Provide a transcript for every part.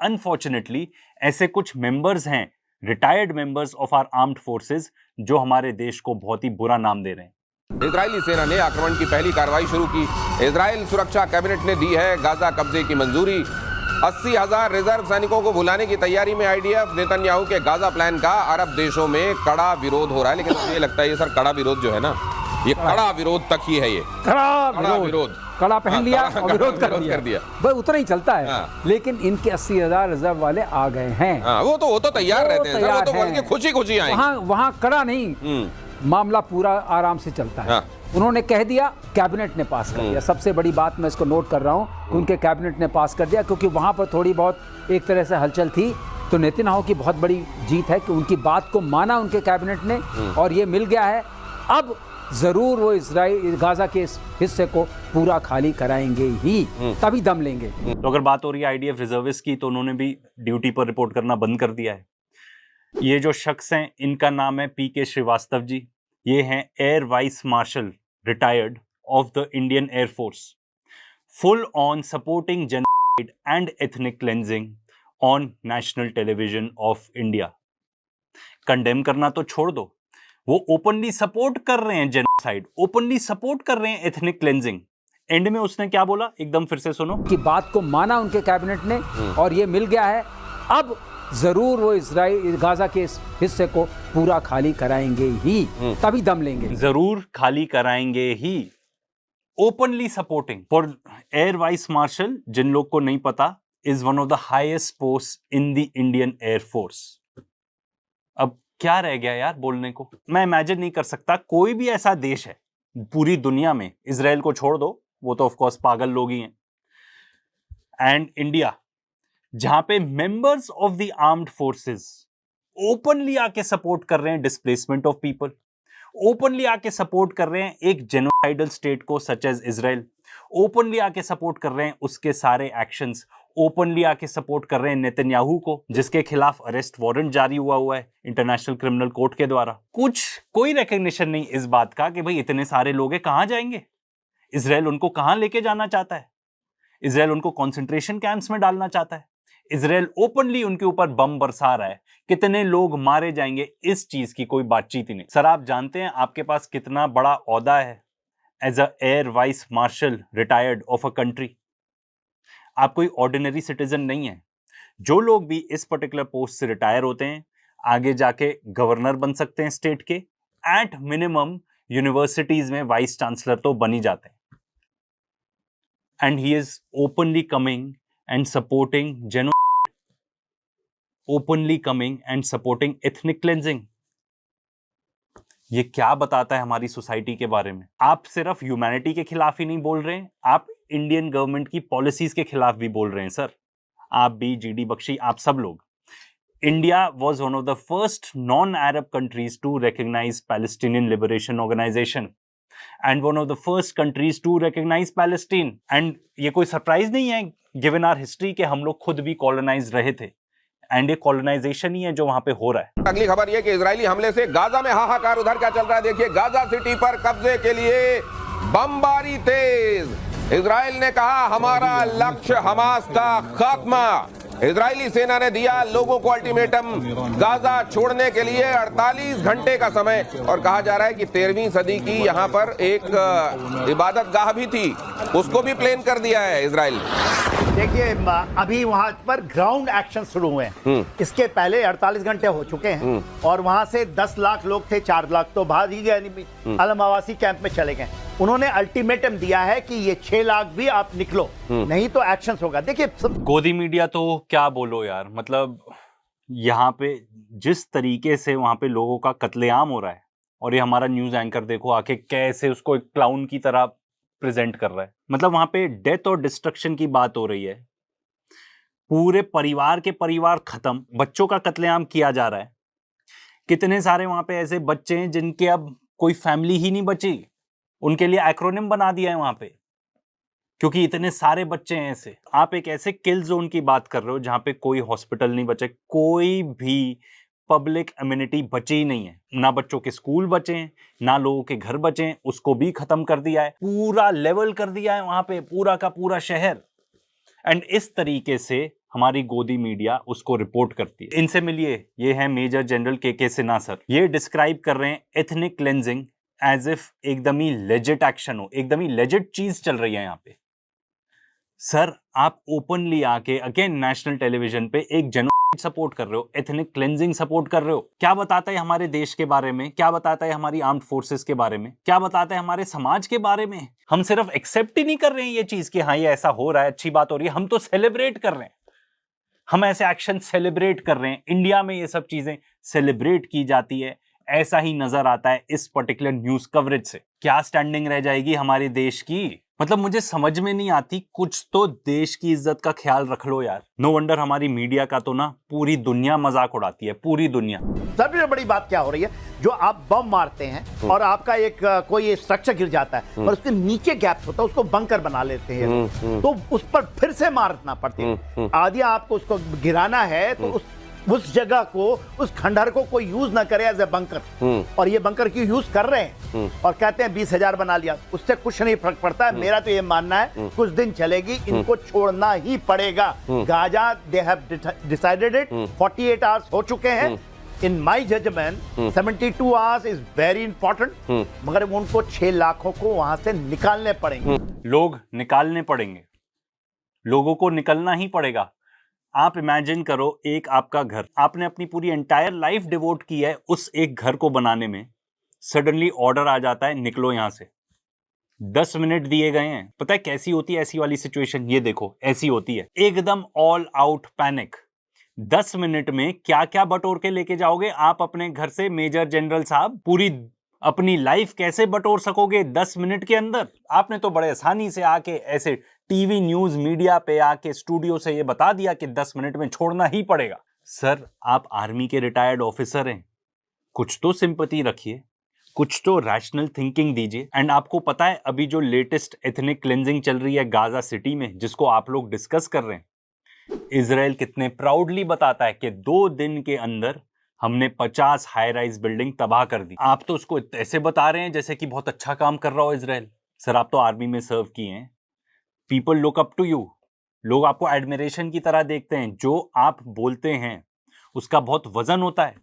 Unfortunately ऐसे कुछ members हैं, retired members of our armed forces, जो हमारे देश को बहुत ही बुरा नाम दे रहे हैं। इजरायली सेना ने आक्रमण की पहली कार्रवाई शुरू की। इजराइल सुरक्षा कैबिनेट ने दी है गाजा कब्जे की मंजूरी। 80,000 रिजर्व सैनिकों को बुलाने की तैयारी में आईडीएफ। नेतन्याहू के गाजा प्लान का अरब देशों में कड़ा विरोध हो रहा है, लेकिन मुझे लगता है ये सर कड़ा विरोध जो है ना, ये कड़ा विरोध तक ही है। ये कड़ा विरोध, कड़ा पहन लिया और विरोध कर दिया। भाई उतना ही चलता है। लेकिन इनके 80,000 रिजर्व वाले आ गए हैं। वो तो तैयार रहते हैं, वो तो बोल के खुशी आएंगे। वहां कड़ा नहीं, मामला पूरा आराम से चलता है। उन्होंने कह दिया, कैबिनेट ने पास कर दिया। सबसे बड़ी बात मैं इसको नोट कर रहा हूं कि उनके कैबिनेट ने पास कर दिया, क्योंकि वहां पर थोड़ी बहुत एक तरह से हलचल थी। तो नेतन्याहू की बहुत बड़ी जीत है कि उनकी बात को माना उनके कैबिनेट ने और ये मिल गया है। अब जरूर वो इजराइल गाजा के इस हिस्से को पूरा खाली कराएंगे ही, तभी दम लेंगे। तो अगर बात हो रही है आईडीएफ रिजर्विस्ट की, तो उन्होंने भी ड्यूटी पर रिपोर्ट करना बंद कर दिया है। ये जो शख्स हैं, इनका नाम है पीके श्रीवास्तव जी। ये हैं air vice marshal retired of the Indian air force, full on supporting genocide and ethnic cleansing on national television of India. Condemn करना तो छोड़ दो, वो ओपनली सपोर्ट कर रहे हैं जेनोसाइड, ओपनली सपोर्ट कर रहे हैं एथनिक क्लेंजिंग। एंड में उसने क्या बोला, एकदम फिर से सुनो। की बात को माना उनके कैबिनेट ने और ये मिल गया है। अब जरूर वो इजराइल गाजा के इस हिस्से को पूरा खाली कराएंगे ही, तभी दम लेंगे। जरूर खाली कराएंगे ही। Openly supporting for air vice marshal, जिन लोग को नहीं पता, is one of the highest post in the Indian air force. अब क्या रह गया यार बोलने को। मैं इमेजिन नहीं कर सकता कोई भी ऐसा देश है पूरी दुनिया में, इजराइल को छोड़ दो, वो तो ऑफ कोर्स पागल लोग ही हैं, एंड इंडिया, जहां पे members of the armed forces openly आके सपोर्ट कर रहे हैं डिस्प्लेसमेंट ऑफ पीपल, ओपनली आके सपोर्ट कर रहे हैं एक जेनोसाइडल स्टेट को सच एज इजराइल, ओपनली आके सपोर्ट कर रहे हैं उसके सारे एक्शंस, ओपनली आके सपोर्ट कर रहे हैं नेतन्याहू को, जिसके खिलाफ अरेस्ट वारंट जारी हुआ है इंटरनेशनल क्रिमिनल कोर्ट के द्वारा। कोई रिकॉग्निशन नहीं इस बात का कि भाई इतने सारे लोग हैं, कहां जाएंगे? इजराइल उनको कहां लेके जाना चाहता है? इजराइल उनको कॉन्सेंट्रेशन कैंप्स में डालना चाहता है। इजराइल ओपनली उनके ऊपर बम बरसा रहा है। कितने लोग मारे जाएंगे, इस चीज की कोई बातचीत ही नहीं। सर, आप जानते हैं आपके पास कितना बड़ा ओहदा है as a air vice marshal retired of a country. आप कोई ऑर्डिनरी सिटीजन नहीं है। जो लोग भी इस पर्टिकुलर पोस्ट से रिटायर होते हैं, आगे जाके गवर्नर बन सकते हैं स्टेट के, एट मिनिमम यूनिवर्सिटीज में वाइस चांसलर तो बन ही जाते हैं। And he is openly coming and supporting genocide, openly coming and supporting ethnic cleansing। ये क्या बताता है हमारी सोसाइटी के बारे में? आप सिर्फ ह्यूमैनिटी के खिलाफ ही नहीं बोल रहे हैं, आप इंडियन गवर्नमेंट की पॉलिसीज के खिलाफ भी बोल रहे हैं सर। आप भी, जीडी बख्शी, आप सब लोग। India was one of the first non Arab countries to recognise Palestinian liberation organisation and one of the first countries to recognize Palestine। and ये कोई सरप्राइज नहीं है given our history कि हम लोग खुद भी कॉलोनाइज रहे थे, एंड ये कॉलोनाइजेशन ही है जो वहां पे हो रहा है। अगली खबर ये कि इजरायली हमले से गाजा में हाहाकार। उधर क्या चल रहा है देखिए। गाजा सिटी पर कब्जे के लिए बमबारी तेज। इजराइल ने कहा हमारा लक्ष्य हमास का खात्मा। इजरायली सेना ने दिया लोगों को अल्टीमेटम, गाजा छोड़ने के लिए 48 घंटे का समय। और कहा जा रहा है कि 13वीं सदी की यहां पर एक इबादत गाह भी थी, उसको भी प्लेन कर दिया है इजराइल। देखिए, अभी वहां पर ग्राउंड एक्शन शुरू हुए हैं। इसके पहले 48 घंटे हो चुके हैं और वहां से 10 लाख लोग थे, 4 लाख तो भाग ही गए, अलम आवासी कैंप में चले गए। उन्होंने अल्टीमेटम दिया है कि ये 6 लाख भी आप निकलो, नहीं तो एक्शन होगा। देखिए, गोदी मीडिया तो क्या बोलो यार, मतलब यहाँ पे जिस तरीके से वहां पे लोगों का कत्लेआम हो रहा है, और ये हमारा न्यूज एंकर देखो आके कैसे उसको एक क्लाउन की तरह प्रेजेंट कर रहा है। मतलब वहां पे डेथ और डिस्ट्रक्शन की बात हो रही है, पूरे परिवार के परिवार खत्म, बच्चों का कत्लेआम किया जा रहा है। कितने सारे वहां पे ऐसे बच्चे हैं जिनके अब कोई फैमिली ही नहीं बची, उनके लिए एक्रोनिम बना दिया है वहां पे, क्योंकि इतने सारे बच्चे हैं ऐसे। आप एक ऐसे किल जोन की बात कर रहे हो जहां पे कोई हॉस्पिटल नहीं बचे, कोई भी पब्लिक एमिनिटी बचे ही नहीं है, ना बच्चों के स्कूल बचे हैं, ना लोगों के घर बचे हैं, उसको भी खत्म कर दिया है, पूरा लेवल कर दिया है वहां पे पूरा का पूरा शहर। एंड इस तरीके से हमारी गोदी मीडिया उसको रिपोर्ट करती है। इनसे मिलिए, ये है major general K Sinha sir. ये डिस्क्राइब कर रहे हैं एथनिक क्लेंजिंग एज इफ एकदम ही लेजिट एक्शन हो, एकदम ही लेजिट चीज चल रही है यहाँ पे। सर आप ओपनली आके अगेन नेशनल टेलीविजन पे एक जेनोसाइड सपोर्ट कर रहे हो, एथनिक क्लेंजिंग सपोर्ट कर रहे हो। क्या बताता है हमारे देश के बारे में, क्या बताता है हमारी आर्म्ड फोर्सेस के बारे में, क्या बताता है हमारे समाज के बारे में? हम सिर्फ एक्सेप्ट ही नहीं कर रहे हैं ये चीज कि हाँ ये ऐसा हो रहा है, अच्छी बात हो रही है, हम तो सेलिब्रेट कर रहे हैं। हम ऐसे एक्शन सेलिब्रेट कर रहे हैं। इंडिया में ये सब चीजें सेलिब्रेट की जाती है, ऐसा ही नजर आता है इस पर्टिकुलर न्यूज कवरेज से। क्या स्टैंडिंग रह जाएगी हमारे देश की? मतलब मुझे समझ में नहीं आती। कुछ तो देश की इज्जत का ख्याल रख लो यार। नो वंडर हमारी मीडिया का तो ना पूरी दुनिया मजाक उड़ाती है, पूरी दुनिया। सबसे बड़ी बात क्या हो रही है, जो आप बम मारते हैं और आपका एक कोई स्ट्रक्चर गिर जाता है और उसके नीचे गैप होता है, उसको बंकर बना लेते हैं, तो उस पर फिर से मारना पड़ती है। आदि आपको उसको गिराना है तो उस जगह को, उस खंडहर को कोई यूज ना करे एज ए बंकर, और ये बंकर की यूज कर रहे हैं और कहते हैं 20,000 बना लिया, उससे कुछ नहीं फर्क पड़ता है। मेरा तो ये मानना है कुछ दिन चलेगी, इनको छोड़ना ही पड़ेगा। Gaza they have decided it, 48 hours हो चुके हैं। In my judgement 72 hours is very important, मगर उनको 6 लाखों को वहां से निकालने पड़ेंगे। लोग निकालने पड़ेंगे, लोगों को निकलना ही पड़ेगा। आप इमेजिन करो, एक आपका घर, आपने अपनी पूरी एंटायर लाइफ डिवोट की है उस एक घर को बनाने में, सडनली ऑर्डर आ जाता है निकलो यहां से। 10 मिनट दिए गए हैं। पता है कैसी होती है ऐसी वाली सिचुएशन? ये देखो ऐसी होती है, एकदम ऑल आउट पैनिक। 10 मिनट में क्या क्या बटोर के लेके जाओगे आप अपने घर से मेजर जनरल साहब? पूरी अपनी लाइफ कैसे बटोर सकोगे 10 मिनट के अंदर? आपने तो बड़े आसानी से आके ऐसे टीवी न्यूज मीडिया पे आके स्टूडियो से ये बता दिया कि 10 मिनट में छोड़ना ही पड़ेगा। सर आप आर्मी के रिटायर्ड ऑफिसर हैं, कुछ तो सिंपैथी रखिए, कुछ तो रैशनल थिंकिंग दीजिए। एंड आपको पता है अभी जो लेटेस्ट एथनिक क्लेंजिंग चल रही है गाजा सिटी में, जिसको आप लोग डिस्कस कर रहे हैं, इजराइल कितने प्राउडली बताता है कि 2 दिन के अंदर हमने 50 हाई राइज बिल्डिंग तबाह कर दी। आप तो उसको ऐसे बता रहे हैं जैसे कि बहुत अच्छा काम कर रहा हो इजराइल। सर आप तो आर्मी में सर्व किए हैं। People look up to you, लोग आपको एडमिरेशन की तरह देखते हैं। जो आप बोलते हैं उसका बहुत वजन होता है।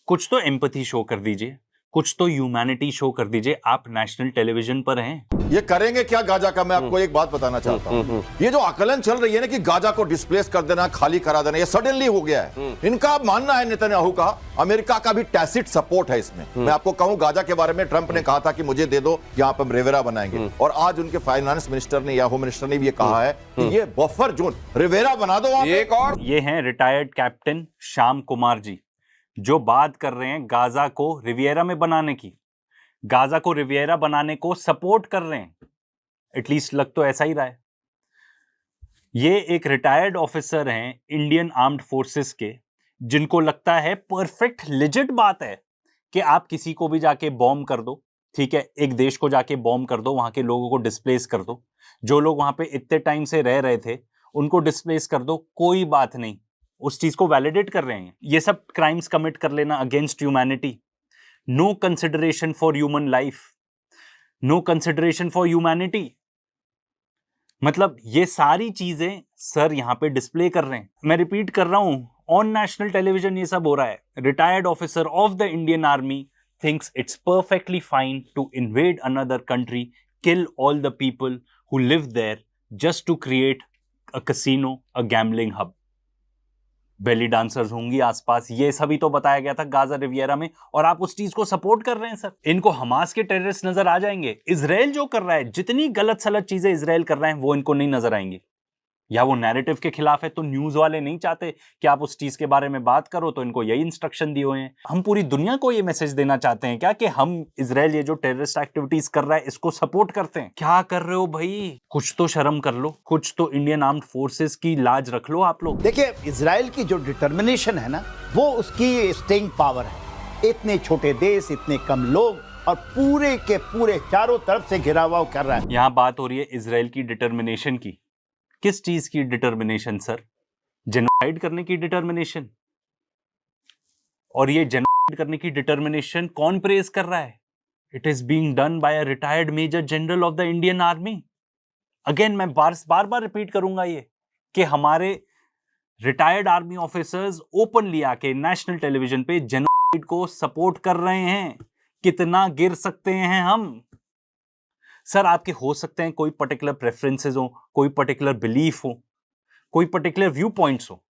कुछ तो एम्पैथी शो कर दीजिए, कुछ तो ह्यूमैनिटी शो कर दीजिए। आप नेशनल टेलीविजन पर हैं। ये करेंगे क्या गाजा का? मैं आपको एक बात बताना चाहता हूं, ये जो आकलन चल रही है ना कि गाजा को डिस्प्लेस कर देना, खाली करा देना, ये सडनली हो गया है। इनका मानना है नेतन्याहू का, अमेरिका का भी टैसिट सपोर्ट है इसमें। मैं आपको कहूं गाजा के बारे में ट्रंप ने कहा था कि मुझे दे दो, यहां पर रिवेरा बनाएंगे, और आज उनके फाइनेंस मिनिस्टर ने या होम मिनिस्टर ने भी ये कहा है कि ये बफर जोन रिवेरा बना दो। एक और ये हैं रिटायर्ड कैप्टन श्याम कुमार जी, जो बात कर रहे हैं गाजा को रिवियरा में बनाने की, गाजा को रिवियरा बनाने को सपोर्ट कर रहे हैं। एटलीस्ट लग तो ऐसा ही रहा है। ये एक रिटायर्ड ऑफिसर हैं इंडियन आर्म्ड फोर्सेस के, जिनको लगता है परफेक्ट लेजिट बात है कि आप किसी को भी जाके बॉम्ब कर दो, ठीक है, एक देश को जाके बॉम्ब कर दो, वहां के लोगों को डिस्प्लेस कर दो, जो लोग वहां पे इतने टाइम से रह रहे थे उनको डिस्प्लेस कर दो, कोई बात नहीं। उस चीज को वैलिडेट कर रहे हैं। ये सब क्राइम्स कमिट कर लेना against humanity, no consideration for human life, no consideration for humanity. मतलब ये सारी चीजें सर यहां पे डिस्प्ले कर रहे हैं। मैं रिपीट कर रहा हूं, ऑन नेशनल टेलीविजन ये सब हो रहा है। Retired officer of the Indian army thinks it's perfectly fine to invade another country, kill all the people who live there just to create a casino, a gambling hub. Belly dancers होंगी आसपास, ये सभी तो बताया गया था Gaza Riviera में, और आप उस चीज को सपोर्ट कर रहे हैं। सर इनको हमास के टेररिस्ट नजर आ जाएंगे। इजराइल जो कर रहा है, जितनी गलत सलत चीजें इजराइल कर रहे हैं वो इनको नहीं नजर आएंगी, या वो नैरेटिव के खिलाफ है। तो न्यूज वाले नहीं चाहते कि आप उस चीज के बारे में बात करो, तो इनको यही इंस्ट्रक्शन दिए हुए हैं। हम पूरी दुनिया को ये मैसेज देना चाहते हैं क्या कि हम इजराइल ये जो टेररिस्ट एक्टिविटीज कर रहा है इसको सपोर्ट करते हैं? क्या कर रहे हो भाई? कुछ तो शर्म कर लो, कुछ तो इंडियन आर्म्ड फोर्सेस की लाज रख लो आप लोग। देखिए, इजराइल की जो डिटर्मिनेशन है ना, वो उसकी स्टेइंग पावर है। इतने छोटे देश, इतने कम लोग, और पूरे के पूरे चारों तरफ से घिराव कर रहा है। यहां बात हो रही है इजराइल की डिटर्मिनेशन की। किस चीज की डिटर्मिनेशन सर? जेनोसाइड करने की डिटर्मिनेशन। और ये जेनोसाइड करने की डिटर्मिनेशन कौन प्रेज कर रहा है? It is being done by a retired major general of the Indian army. Again मैं बार बार रिपीट करूंगा, ये कि हमारे रिटायर्ड आर्मी ऑफिसर्स ओपनली आके नेशनल टेलीविजन पे जेनोसाइड को सपोर्ट कर रहे हैं। कितना गिर सकते हैं हम? सर आपके हो सकते हैं कोई पर्टिकुलर प्रेफरेंसेस हो, कोई पर्टिकुलर बिलीफ हो, कोई पर्टिकुलर व्यू पॉइंट्स हो,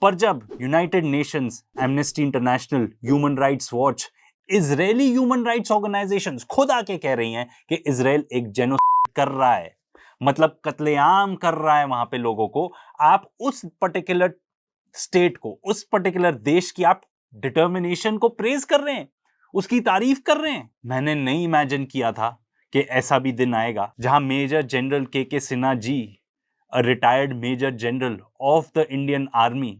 पर जब United Nations, amnesty international, human rights watch, Israeli human rights organisations खुद आके कह रही हैं कि इजराइल एक जेनोसाइड कर रहा है, मतलब कत्लेआम कर रहा है वहां पे लोगों को, आप उस पर्टिकुलर स्टेट को, उस पर्टिकुलर देश की आप डिटर्मिनेशन को प्रेज कर रहे हैं, उसकी तारीफ कर रहे हैं। मैंने नहीं इमेजिन किया था कि ऐसा भी दिन आएगा जहां major general K Sinha ji, a retired major general of the Indian army,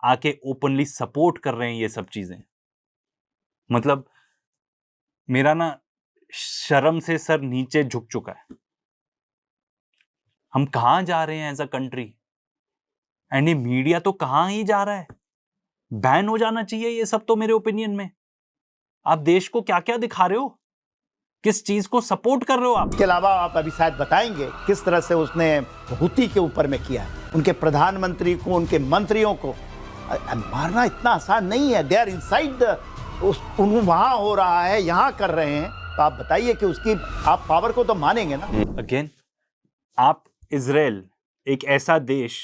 आके ओपनली सपोर्ट कर रहे हैं ये सब चीजें। मतलब मेरा ना शर्म से सर नीचे झुक चुका है। हम कहां जा रहे हैं एज अ कंट्री? एंड ये मीडिया तो कहां ही जा रहा है। बैन हो जाना चाहिए ये सब तो मेरे ओपिनियन में। आप देश को क्या क्या दिखा रहे हो, किस चीज को सपोर्ट कर रहे हो आप? इसके अलावा आप अभी शायद बताएंगे किस तरह से उसने हुती के ऊपर में किया है, उनके प्रधानमंत्री को, उनके मंत्रियों को मारना इतना आसान नहीं है। दे आर इनसाइड, वहां हो रहा है, यहां कर रहे हैं, तो आप बताइए कि उसकी आप पावर को तो मानेंगे ना। अगेन आप इजराइल, एक ऐसा देश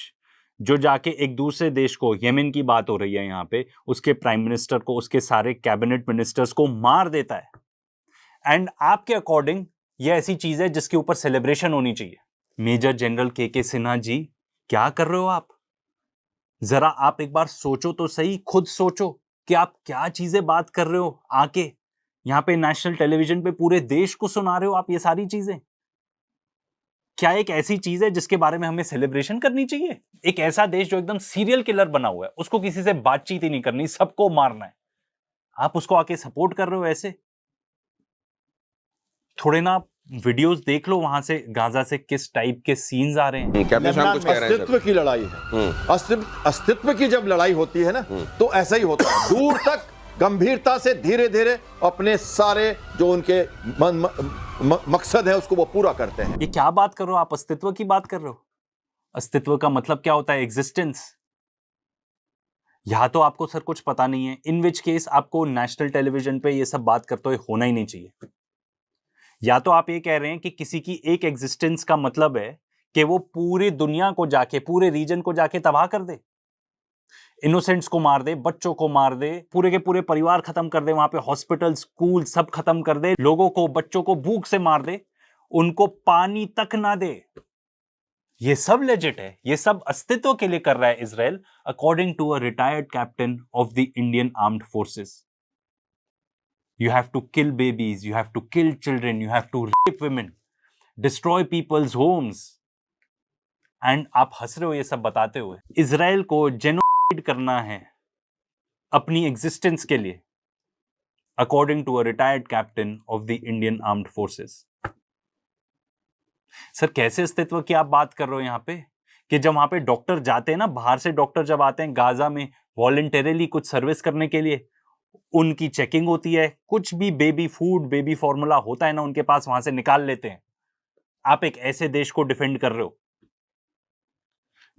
जो जाके एक दूसरे देश को, यमन की बात हो रही है यहाँ पे, उसके प्राइम मिनिस्टर को, उसके सारे कैबिनेट मिनिस्टर्स को मार देता है। एंड आपके अकॉर्डिंग ये ऐसी चीज है जिसके ऊपर सेलिब्रेशन होनी चाहिए। मेजर जनरल के सिन्हा जी, क्या कर रहे हो आप? जरा आप एक बार सोचो तो सही, खुद सोचो कि आप क्या चीजें बात कर रहे हो। आके यहाँ पे नेशनल टेलीविजन पे पूरे देश को सुना रहे हो आप ये सारी चीजें। क्या एक ऐसी चीज है जिसके बारे में हमें सेलिब्रेशन करनी चाहिए? एक ऐसा देश जो एकदम सीरियल किलर बना हुआ है, उसको किसी से बातचीत ही नहीं करनी, सबको मारना है, आप उसको आके सपोर्ट कर रहे हो ऐसे? थोड़े ना वीडियोस देख लो वहां से, गाजा से किस टाइप के सीन्स आ रहे हैं। कैप्टन साहब कुछ कह रहे हैं अस्तित्व की लड़ाई है। अस्तित्व की जब लड़ाई होती है ना, तो ऐसा ही होता है। दूर तक गंभीरता से धीरे धीरे अपने सारे जो उनके मकसद है उसको वो पूरा करते हैं। ये क्या बात कर रहे हो आप? अस्तित्व की बात कर रहे हो? अस्तित्व का मतलब क्या होता है? एग्जिस्टेंस। या तो आपको सर कुछ पता नहीं है, इन विच केस आपको नेशनल टेलीविजन पे ये सब बात करते हुए होना ही नहीं चाहिए। या तो आप ये कह रहे हैं कि किसी की एक एग्जिस्टेंस का मतलब है कि वो पूरी दुनिया को जाके, पूरे रीजन को जाके तबाह कर दे, इनोसेंट्स को मार दे, बच्चों को मार दे, पूरे के पूरे परिवार खत्म कर दे, वहां पे हॉस्पिटल, स्कूल सब खत्म कर दे, लोगों को, बच्चों को भूख से मार दे, उनको पानी तक ना दे। ये सब लेजिट है, ये सब अस्तित्व के लिए कर रहा है Israel, according to a retired captain of the Indian armed forces. You have to kill babies, you have to kill children, you have to rape women, destroy people's homes. And आप हंस रहे हो ये सब बताते हुए। इजराइल को genocide करना है अपनी एग्जिस्टेंस के लिए, according to a retired captain of the Indian armed forces. Sir कैसे अस्तित्व की आप बात कर रहे हो यहाँ पे? कि जब वहां पे डॉक्टर जाते हैं ना, बाहर से डॉक्टर जब आते हैं गाजा में वॉलंटरीली कुछ सर्विस करने के लिए, उनकी चेकिंग होती है, कुछ भी बेबी फूड, बेबी फॉर्मूला होता है ना उनके पास, वहां से निकाल लेते हैं। आप एक ऐसे देश को डिफेंड कर रहे हो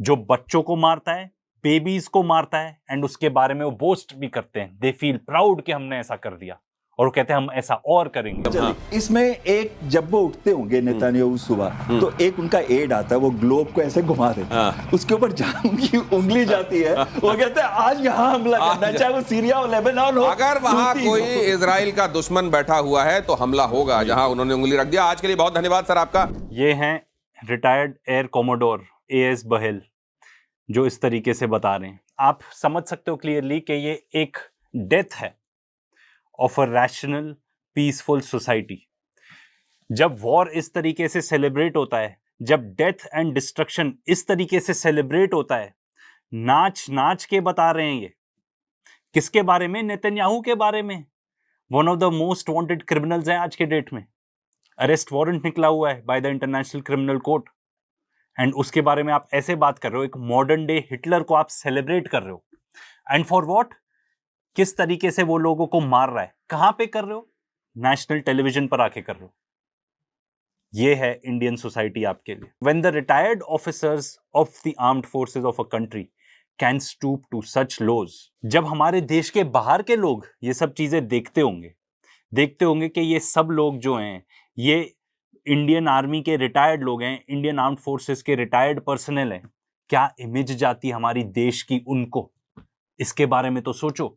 जो बच्चों को मारता है, बेबीज को मारता है, एंड उसके बारे में वो बोस्ट भी करते हैं। दे फील प्राउड कि हमने ऐसा कर दिया, और वो कहते हैं हम ऐसा और करेंगे। इसमें एक, जब वो उठते होंगे नेतन्याहू सुबह, तो एक उनका एड आता है, वो ग्लोब को ऐसे घुमा देता है, उसके ऊपर जाम की उंगली जाती है, वो कहते हैं आज यहाँ हमला करना है, चाहे वो सीरिया हो, लेबनान हो। अगर वहां कोई इजराइल का दुश्मन बैठा हुआ है तो हमला होगा जहां उन्होंने उंगली रख दिया। आज के लिए बहुत धन्यवाद सर आपका। ये हैं रिटायर्ड एयर कोमोडोर AS बहेल, जो इस तरीके से बता रहे हैं। आप समझ सकते हो क्लियरली कि ये एक डेथ है of a rational peaceful society. जब वॉर इस तरीके से सेलिब्रेट होता है, जब डेथ एंड डिस्ट्रक्शन इस तरीके से सेलिब्रेट होता है, नाच नाच के बता रहे हैं ये। किसके बारे में? नेतन्याहू के बारे में। One of the most wanted criminals हैं आज के डेट में। अरेस्ट वारंट निकला हुआ है by the international criminal court, and उसके बारे में आप ऐसे बात कर रहे हो। एक मॉडर्न डे हिटलर को आप सेलिब्रेट कर रहे हो, एंड फॉर व्हाट? किस तरीके से वो लोगों को मार रहा है, कहां पे कर रहे हो? नेशनल टेलीविजन पर आके कर रहे हो। ये है इंडियन सोसाइटी आपके लिए। When the retired officers of the armed forces of a country can stoop to such lows, जब हमारे देश के बाहर के लोग ये सब चीजें देखते होंगे कि ये सब लोग जो हैं ये इंडियन आर्मी के रिटायर्ड लोग हैं, इंडियन आर्म्ड फोर्सेस के रिटायर्ड पर्सनल हैं, क्या इमेज जाती हमारी देश की उनको, इसके बारे में तो सोचो।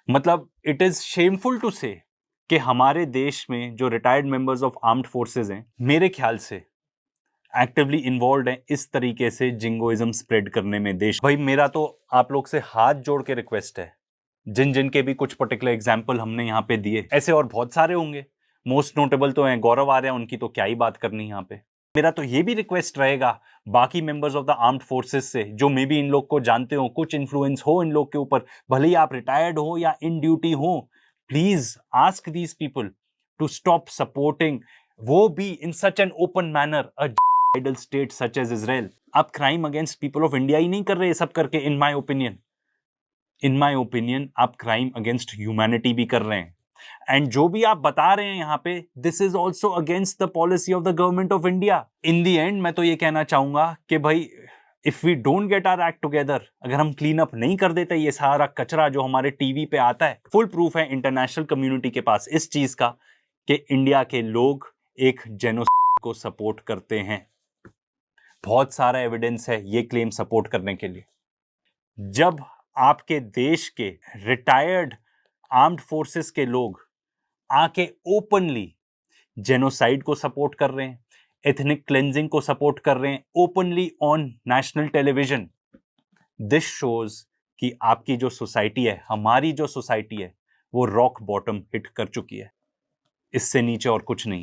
मतलब इट इज शेमफुल टू से कि हमारे देश में जो retired members of armed forces हैं, मेरे ख्याल से एक्टिवली इन्वॉल्व हैं इस तरीके से जिंगोइज्म स्प्रेड करने में देश। भाई मेरा तो आप लोग से हाथ जोड़ के रिक्वेस्ट है, जिन जिन के भी कुछ पर्टिकुलर एग्जाम्पल हमने यहाँ पे दिए, ऐसे और बहुत सारे होंगे, मोस्ट नोटेबल तो हैं गौरव आर्या, उनकी तो क्या ही बात करनी यहाँ पे। मेरा तो ये भी रिक्वेस्ट रहेगा बाकी members of the armed forces से, जो मे बी इन लोग को जानते हो, कुछ इन्फ्लुएंस हो इन लोग के ऊपर, भले ही आप रिटायर्ड हो या इन ड्यूटी हो, please ask these people to stop supporting, वो भी in such an open manner, a idle state such as Israel. आप crime against people of India ही नहीं कर रहे ये सब करके, इन माई ओपिनियन आप क्राइम अगेंस्ट ह्यूमैनिटी भी कर रहे हैं। एंड जो भी आप बता रहे हैं यहाँ पे, this is also against the policy of the government of India. In the end मैं तो ये कहना चाहूंगा कि भाई if we don't get our act together, अगर हम क्लीन अप नहीं कर देते ये सारा कचरा जो हमारे टीवी पे आता है, फुल प्रूफ है इंटरनेशनल कम्युनिटी के पास इस चीज का कि इंडिया के लोग एक जेनोसाइड को सपोर्ट करते हैं। बहुत सारा एविडेंस है ये क्लेम सपोर्ट करने के लिए। जब आपके देश के रिटायर्ड आर्म्ड फोर्सेस के लोग आके ओपनली जेनोसाइड को सपोर्ट कर रहे हैं, एथनिक क्लेंजिंग को सपोर्ट कर रहे हैं openly on national television, this shows कि आपकी जो सोसाइटी है, हमारी जो सोसाइटी है, वो रॉक बॉटम हिट कर चुकी है, इससे नीचे और कुछ नहीं।